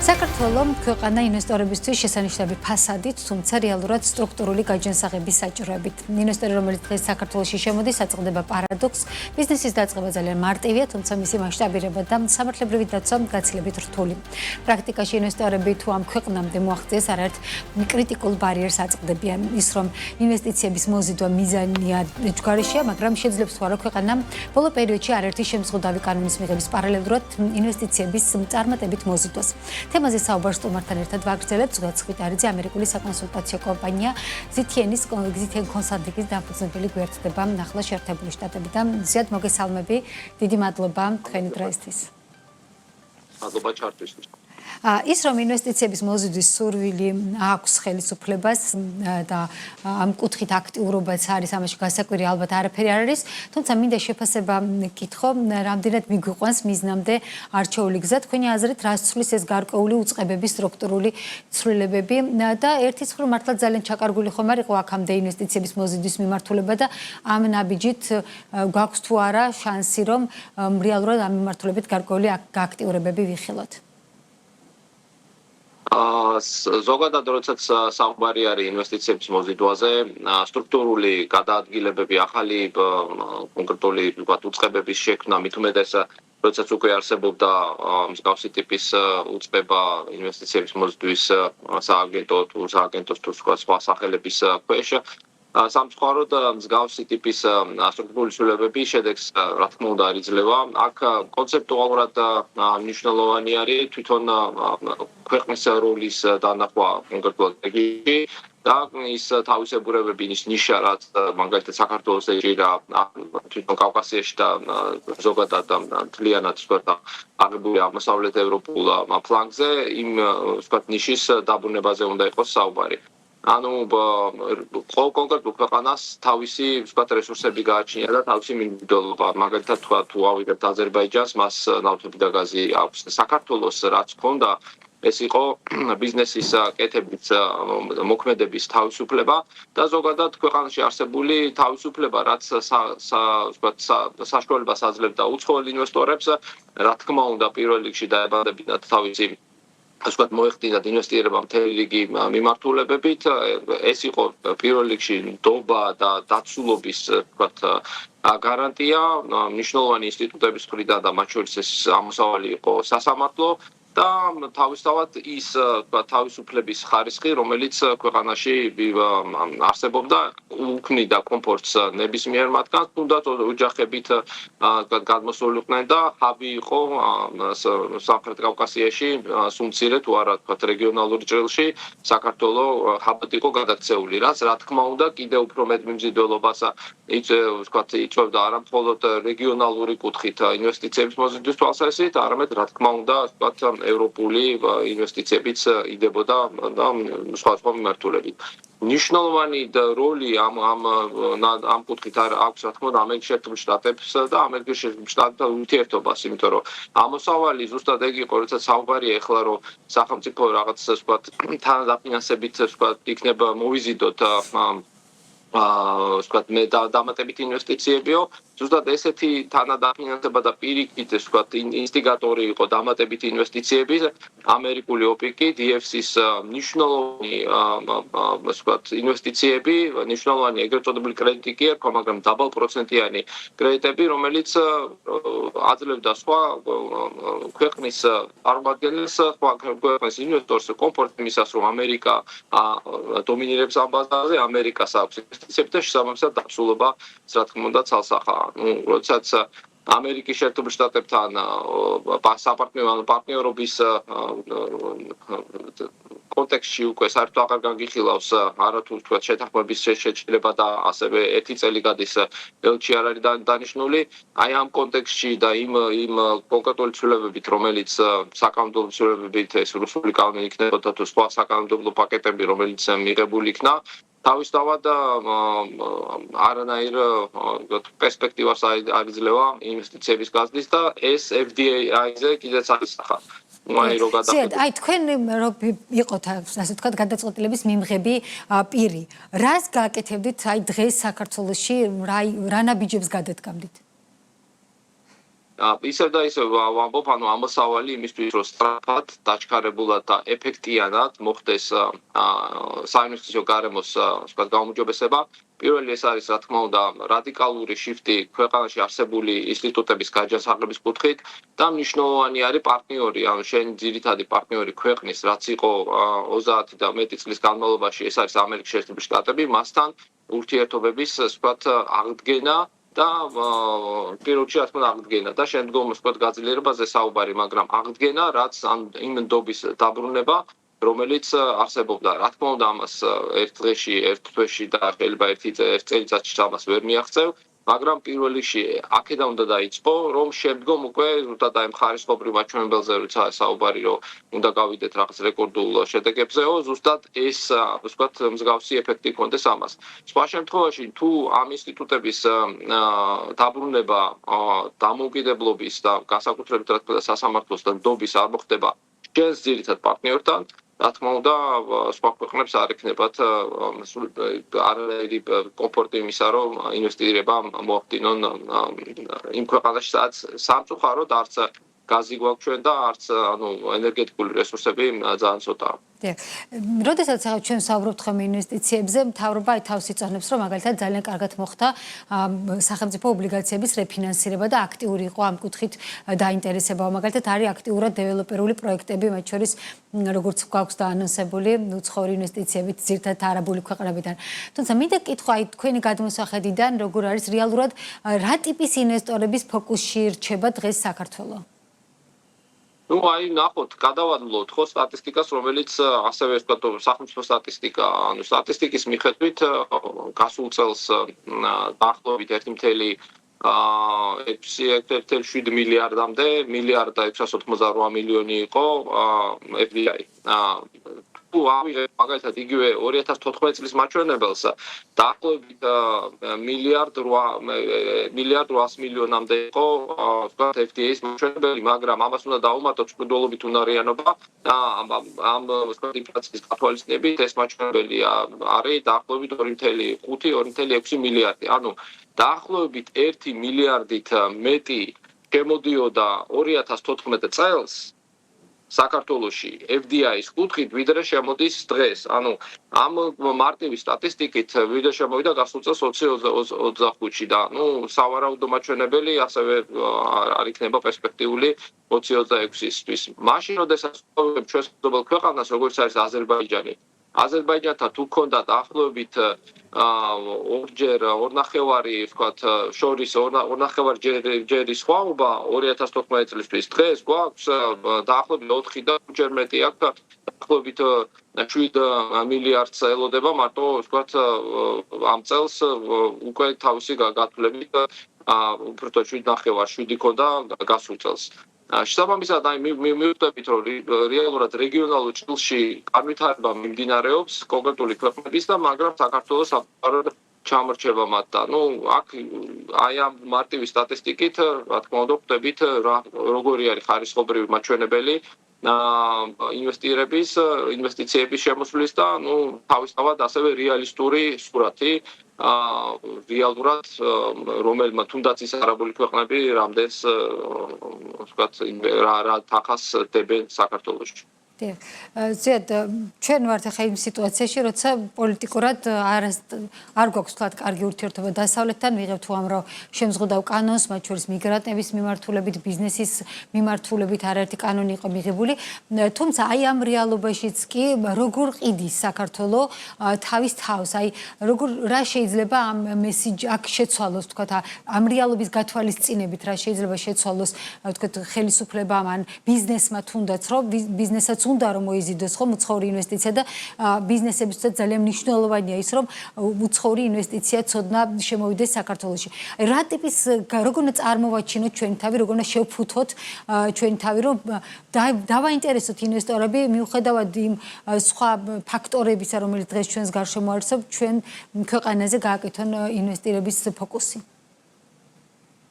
საქართველოს ქვეყანა ინვესტორებისთვის შესანიშნავი ფასადით, თუმცა რეალურად სტრუქტურული გაჯანსაღების საჭიროებით. ინვესტორი, რომელიც დღეს საქართველოში შემოდის, აწყდება პარადოქსს. ბიზნესის დაწყება ძალიან მარტივია, თუმცა მისი მასშტაბირება და სამართლებრივი დაცვა გაცილებით რთული. პრაქტიკაში ინვესტორები თუ ამ ქვეყნამდე მოაღწიეს არაერთ კრიტიკულ ბარიერს აწყდებიან. ის რომ ინვესტიციების მოზიდვა მიზანია ჯგარიშია, მაგრამ შეძლებს თუ არა ქვეყანამ ბოლო პერიოდში არაერთი შემზღუდავი კანონის მიღების პარალელურად ინვესტიციების წარმატებით მოზიდვას. თემაზე საუბარს სტუმართან ერთად ვაგრძელებთ. ზღუდ ხვიტარიძე, ამერიკული საკონსულტაციო კომპანია ZTN კონსალტინგის დამფუძნებელი გვერდდება ახლა შეერთებული შტატებიდან. ზიად მოგესალმები, დიდი მადლობა თქვენი დროისთვის. მადლობა ჩართვისთვის. ის რომ ინვესტიციების მოზიდვის სურვილი აქვს ხელისუფლებას და ამ კუთხით აქტიურობაც არის ამაში გასაკვირი ალბათ არაფერი არ არის, თუმცა მინდა შეფასება გითხო, რამდენად მიგვიყვანს მიზნამდე არჩეული გზა, თქვენი აზრით რას ცვლის ეს გარკვეული უწყებების სტრუქტურული ცვლილებები და ერთის მხრივ მართლა ძალიან ჩაკარგული ხომ არ იყო აქამდე ინვესტიციების მოზიდვის მიმართულება და ამ ნაბიჯით გვაქვს თუ არა შანსი რომ რეალურად ამ მიმართულებით გარკვეული გააქტიურებები ვიხილოთ? ზოგადად როდესაც საუბარი არის ინვესტიციების მოზიდვაზე, სტრუქტურული გადაადგილებები, ახალი კონკრეტული უწყებების შექმნა, მით უმეტეს როდესაც უკვე არსებობდა მსგავსი ტიპის უწყება ინვესტიციების მოზიდვის სააგენტოს თუ სხვა სახელების ქვეშ. სამწუხაროდ მსგავსი ტიპის სტრუქტურული ცვლილებები შედეგს რა თქმა უნდა არ იძლევა. აქ კონცეპტუალურად მნიშვნელოვანი არის თვითონ ქვეყნის როლის დანახვა კონკრეტულად რეგიონში და ის თავისებურებები, ის ნიშა, რაც მაგალითად საქართველოს ეჭირა თვითონ კავკასიაში და ზოგადად მთლიანად აღებული აღმოსავლეთ ევროპულ ფლანგზე, იმ ვთქვათ ნიშის დაბრუნებაზე უნდა იყოს საუბარი. ანუ კონკრეტულ ქვეყანას თავისი ვთქვათ რესურსები გააჩნია და თავისი მინდვრიალობა. მაგალითად თუ ავიღებთ აზერბაიჯანს, მას ნავთობი და გაზი აქვს. საქართველოს რაც ჰქონდა, ეს იყო ბიზნესის კეთების მოქმედების თავისუფლება და ზოგადად ქვეყანაში არსებული თავისუფლება, რაც საშუალებას აძლევდა უცხოელ ინვესტორებს, რა თქმა უნდა, პირველ რიგში დაებადებინათ თავისი მოეხდინათ ინვესტირება მთელი რიგი მიმართულებებით. ეს იყო პირველ რიგში ნდობა და დაცულობის გარანტია მნიშვნელოვანი ინსტიტუტების მხრიდან და მათ შორის ეს ამოსავალი იყო სასამართლო და თავისთავად ის თავისუფლების ხარისხი, რომელიც ქვეყანაში არსებობდა, უქმნიდა კომფორტს ნებისმიერ მათგანს, თუნდაც ოჯახებით გადმოსულიყვნენ და ჰაბი იყო სამხრეთ კავკასიაში, სუმცირე თუ არა რეგიონალური ჭრილში, საქართველოს ჰაბად იყო გადაქცეული, რაც რა თქმა უნდა კიდევ უფრო მეტ მიმზიდველობას იწვევდა არა მხოლოდ რეგიონალური კუთხით ინვესტიციების მოზიდვის თვალსაზრისით, არამედ რა თქმა უნდა ევროპული ინვესტიციებიც იდებოდა და სხვა მიმართულებით. მნიშვნელოვანი როლი ამ კუთხით აქვს რა თქმა უნდა ამერიკის შეერთებულ შტატებს და ამერიკის შეერთებულ შტატთა ურთიერთობას, იმიტომ რომ ამოსავალი ზუსტად ეგ იყო, როდესაც საუბარია ეხლა რომ სახელმწიფო რაღაც თანადაფინანსებით იქნება მოვიზიდოთ მე დამატებით ინვესტიციებიო, ზუსტად ესეთი თანადაფინანსება და პირიქით ინსტიგატორი იყო დამატებით ინვესტიციების ამერიკული ოპიკი, DFC-ის მნიშვნელოვანი ინვესტიციები, მნიშვნელოვანი ეგრეთ წოდებული კრედიტი კი აქვს, მაგრამ დაბალპროცენტიანი კრედიტები, რომელიც აძლევდა სხვა ქვეყნის წარმომადგენელს, სხვა ქვეყნის ინვესტორს კომფორტ იმისას, რომ ამერიკა დომინირებს ამ ბაზარზე, ამერიკას აქვს ინვესტიციები და შესაბამისად დაცულობა, რა თქმა უნდა, ცალსახაა. როდესაც ამერიკის შეერთებულ შტატებთან პარტნიორობის კონტექსტში უკვე საერთოდ აღარ გაგიხილავს არათუ შეთანხმების შეჭრება და ასევე 1 წელი გადის ელჩი არ არის დანიშნული. აი ამ კონტექსტში და იმ კონკრეტული ცვლილებებით, რომელიც საკანონმდებლო ცვლილებებით ეს რუსული კანონი იქნებოდა თუ სხვა საკანონმდებლო პაკეტები, რომელიც მიღებული იქნა, თავისთავად არანაირ პერსპექტივას არ იძლევა ინვესტიციების გაზრდის და ეს FDI-ზე კიდეც აისახა. აი თქვენ რომ იყოთ ასე ვთქვათ გადაწყვეტილების მიმღები პირი, რას გააკეთებდით აი დღეს საქართველოში რა ნაბიჯებს გადადგამდით? ისევ და ისევ ვამბობ, ანუ ამოსავალი იმისთვის, რომ სწრაფად, დაჩქარებულად და ეფექტიანად მოხდეს საინვესტიციო გარემოს ვთქვათ გაუმჯობესება. პირველი ეს არის, რა თქმა უნდა, რადიკალური შიფტი ქვეყანაში არსებული ინსტიტუტების გაჯანსაღების კუთხით და მნიშვნელოვანი არის პარტნიორი, ანუ შენ ძირითადი პარტნიორი ქვეყნის, რაც იყო 30 და მეტი წლის განმავლობაში, ეს არის ამერიკის შეერთებული შტატები, მასთან ურთიერთობების, ვთქვათ, აღდგენა და პირველ რიგში რა თქმა უნდა აღდგენა და შემდგომ ვთქვათ გაძლიერებაზე საუბარი, მაგრამ აღდგენა, რაც იმ ნდობის დაბრუნება, რომელიც არსებობდა. რა თქმა უნდა, ამას ერთ დღეში, ერთ თვეში და შეიძლება ერთ წელიწადში ამას ვერ მიაღწევ, მაგრამ პირველ რიგში აქედან უნდა დაიწყო, რომ შემდგომ უკვე ზუსტად აი მხარისხობრივ მაჩვენებელზე როცა საუბარი, რომ უნდა გავიდეთ რაღაც რეკორდულ შედეგებზეო, ზუსტად ეს ვთქვათ მსგავსი ეფექტი ქონდეს ამას. სხვა შემთხვევაში თუ ამ ინსტიტუტების დაბრუნება დამოუკიდებლობის და განსაკუთრებით რა თქმა უნდა სასამართლოს და ნდობის არ მოხდება შენს ძირითად პარტნიორთან, რა თქმა უნდა, სხვა ქვეყნებს არ ექნებათ არანაირი კომფორტი იმისა, რომ ინვესტირება მოახდინონ იმ ქვეყანაში, სადაც სამწუხაროდ არც გაზი გვაქვს ჩვენ და არც ენერგეტიკული რესურსები ძალიან ცოტაა. როდესაც ჩვენ საუბრობთ ხოლმე ინვესტიციებზე, მთავრობა აი თავს იწონებს, რომ მაგალითად ძალიან კარგად მოხდა სახელმწიფო ობლიგაციების რეფინანსირება და აქტიური იყო ამ კუთხით დაინტერესება. მაგალითად არის აქტიურად დეველოპერული პროექტები, მათ შორის როგორც გვაქვს დაანონსებული უცხოური ინვესტიციებით ძირითადად არაბული ქვეყნებიდან. თუმცა მინდა კითხვა აი თქვენი გადმოსახედიდან, როგორ არის რეალურად რა ტიპის ინვესტორების ფოკუსში რჩება დღეს საქართველო? აი ნახოთ, გადავადლოთ ხო სტატისტიკას, რომელიც ასევე ვთქვათ სახელმწიფო სტატისტიკა, ანუ სტატისტიკის მიხედვით გასულ წელს დაახლოებით 1.7 მილიარდამდე, 1.688 მილიონი იყო FDI. თუ ავიღებ მაგალითად იგივე 2014 წლის მაჩვენებელს, დაახლოებით 1.8 მილიონამდე იყო ვთქვათ FDI-ის მაჩვენებელი, მაგრამ ამას უნდა დავუმატოთ მჭიდველობით უნარიანობა და ამ ვთქვათ ინფლაციის გათვალისწინებით ეს მაჩვენებელი არის დაახლოებით 2.5-2.6 მილიარდი. ანუ დაახლოებით 1 მილიარდით მეტი შემოდიოდა 2014 წელს საქართველოში FDI-ის კუთხით ვიდრე შემოდის დღეს. ანუ ამ მარტივი სტატისტიკით ვიდრე შემოვიდა გასულ წელს 2025-ში და სავარაუდო მაჩვენებელი ასევე არ იქნება პერსპექტიული 2026-ისთვის. მაშინ როდესაც ვსწავლობთ ჩვენს მეზობელ ქვეყანას, როგორც არის აზერბაიჯანი. აზერბაიჯანთან თუ ქონდა დაახლოებით ორნახევარი ვთქვათ შორის ორნახევარჯერი სხვაობა 2014 წლისთვის დღეს გვაქვს დაახლოებით 4 და ჯერ მეტი აქვს დაახლოებით 7 მილიარდს ელოდება მარტო ვთქვათ ამ წელს უკვე თავისი გათვლებით უბრალოდ 7 ქონდა გასულ წელს. შესაბამისად აი მივხვდებით რომ რეალურად რეგიონალურ ჭრილში განვითარება მიმდინარეობს კონკრეტული ქვეყნების და მაგრამ საქართველოს საფუძვლად ჩამორჩება მათ და აქ აი ამ მარტივი სტატისტიკით რა თქმა უნდა ხვდებით როგორი არის ხარისხობრივი მაჩვენებელი ინვესტიციების შემოსვლის და თავისთავად ასევე რეალისტური სურათი რეალურად რომელმა თუნდაც ის არაბული ქვეყნები რამდენს ვთქვათ რა თანხას დებენ საქართველოში. ზედ ჩვენ ვართ ახლა იმ სიტუაციაში, როცა პოლიტიკურად არ გვაქვს თქვათ კარგი ურთიერთობა დასავლეთთან, ვიღებთ უამრავ შემზღუდავ კანონს, მათ შორის მიგრანტების მიმართულებით, ბიზნესის მიმართულებით არაერთი კანონი იყო მიღებული. თუმცა აი ამ რეალობაშიც კი როგორ ყიდის საქართველო თავის თავს, აი რა შეიძლება ამ მესიჯი აქ შეცვალოს, თქვათ ამ რეალობის გათვალისწინებით რა შეიძლება შეცვალოს, თქვათ ხელისუფლებამ ან ბიზნესმა თუნდაც რომ ბიზნესაც უნდა რომ მოიზიდოს ხომ უცხოური ინვესტიცია და ბიზნესებისთვის ძალიან მნიშვნელოვანია ის რომ უცხოური ინვესტიცია ცოდნა შემოვიდეს საქართველოში. რა ტიპის როგორ უნდა წარმოვაჩინოთ ჩვენი თავი, როგორ უნდა შევფუთოთ ჩვენი თავი რომ დავაინტერესოთ ინვესტორები მიუხედავად იმ სხვა ფაქტორებისა რომელიც დღეს ჩვენს გარშემო არსებობს ჩვენ ქვეყანაზე გააკეთონ ინვესტირების ფოკუსი.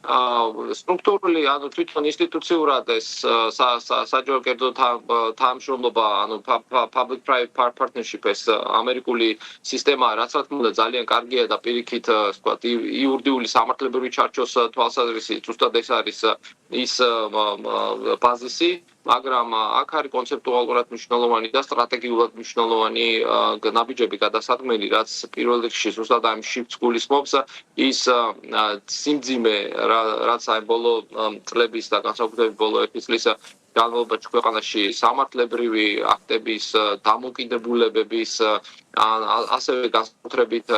სტრუქტურული ანუ თვითონ ინსტიტუციურად ეს საჯარო კერძო თანამშრომლობა ანუ public private partnership ეს ამერიკული სისტემა რაც რა თქმა უნდა ძალიან კარგია და პირიქით ვთქვათ იურიდიული სამართლებრივი ჩარჩოს თვალსაზრისით ზუსტად ეს არის ის ბაზისი მაგრამ აქ არის კონცეპტუალურად მნიშვნელოვანი და სტრატეგიულად მნიშვნელოვანი ნაბიჯები გადასადგმელი რაც პირველ რიგში ზუსტად ამ შიფტს გულისხმობს ის სიმძიმე რაც აი ბოლო წლების და განსაკუთრებით ბოლო 1 წლის განმავლობაში ქვეყანაში სამართლებრივი აქტების დამოკიდებულებების ასევე განსაკუთრებით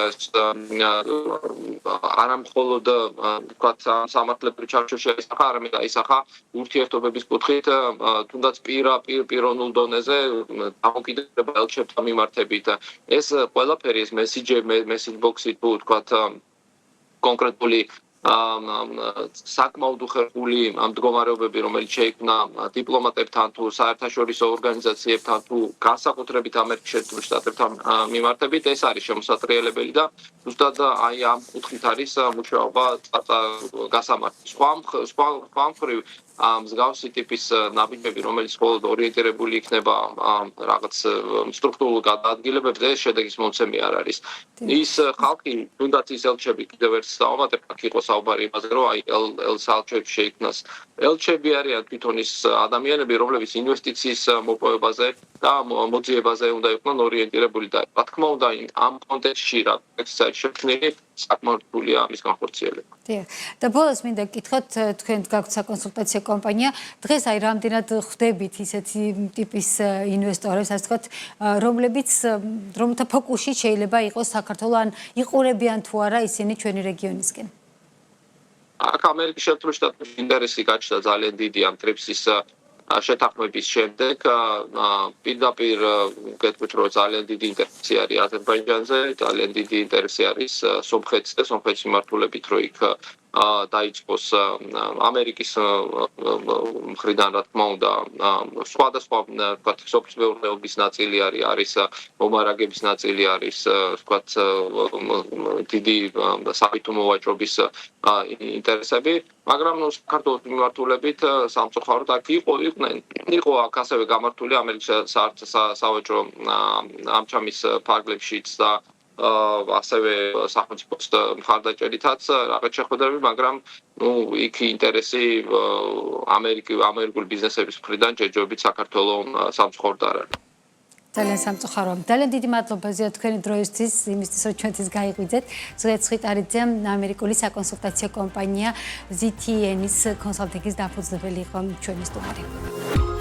არა მხოლოდ ვთქვათ სამართლებრივი ჩარჩოში აისახა, არამედ აისახა ურთიერთობების კუთხით თუნდაც პიროვნულ დონეზე დამოკიდებულება ელჩებთან მიმართებით. ეს ყველაფერი ეს message box-ი თუ ვთქვათ კონკრეტული საკმაოდ უხერხული მდგომარეობები, რომელიც შეიქმნა დიპლომატებთან თუ საერთაშორისო ორგანიზაციებთან თუ განსაკუთრებით ამერიკის შეერთებული შტატებთან მიმართებით, ეს არის შემოსატრიელებელი და ზუსტად აი ამ კუთხით არის მუშაობა გასამართი. სხვა მხრივ მსგავსი ტიპის ნაბიჯები, რომელიც მხოლოდ ორიენტირებული იქნება რაღაც სტრუქტურულ გადაადგილებებზე, შედეგის მომცემი არ არის. ის ხალხი, თუნდაც ის ელჩები კიდევ ერთ დავამატებ, აქ იყო საუბარი იმაზე, რომ აი ელჩები შეიქმნას. ელჩები არიან თვითონ ის ადამიანები, რომლებიც ინვესტიციის მოპოვებაზე და მოძიებაზე უნდა იყვნენ ორიენტირებული და რა თქმა უნდა ამ კონტექსტში რა შექმნილი საკმაოდ რთულია ამის განხორციელება. დიახ. და ბოლოს მინდა გკითხოთ, თქვენ გაქვთ საკონსულტაციო კომპანია, დღეს აი რამდენად ხვდებით ისეთი ტიპის ინვესტორებს, ასე ვთქვათ, რომელთა ფოკუსი შეიძლება იყოს საქართველო, ან იყურებიან თუ არა ისინი ჩვენი რეგიონისკენ? აქ ამერიკის შეერთებული შტატების ინტერესი გაჩნდა ძალიან დიდი ამ ტრიპსის შეთანხმების შემდეგ პირდაპირ გეტყვით რომ ძალიან დიდი ინტერესი არის აზერბაიჯანზე, ძალიან დიდი ინტერესი არის სომხეთს და სომხეთის მიმართულებით რომ იქ დაიწყოს ამერიკის მხრიდან რა თქმა უნდა სხვადასხვა ვთქვათ სოფლის მეურნეობის ნაწილი არის მომარაგების ნაწილი არის ვთქვათ დიდი საბიტუმო ვაჭრობის ინტერესები მაგრამ საქართველოს მიმართულებით სამწუხაროდ აქ იყო აქ ასევე გამართული ამერიკის სავაჭრო ამჩამის ფარგლებშიც და ასევე სახელმწიფოს მხარდაჭერითაც რაღაც შეხვედრები, მაგრამ იქ ინტერესი ამერიკული ბიზნესების მხრიდან ჯერჯერობით საქართველოს სამწუხაროდ არ არის. ძალიან სამწუხაროა. ძალიან დიდი მადლობა ზია თქვენი დროისთვის, იმისთვის რომ ჩვენთვის გაიღვიძეთ. ზღეთ ცხიტარიძე ამერიკული საკონსულტაციო კომპანია ZTN-ის კონსალტინგის დაფუძნებელი იყო ჩვენი სტუმარი.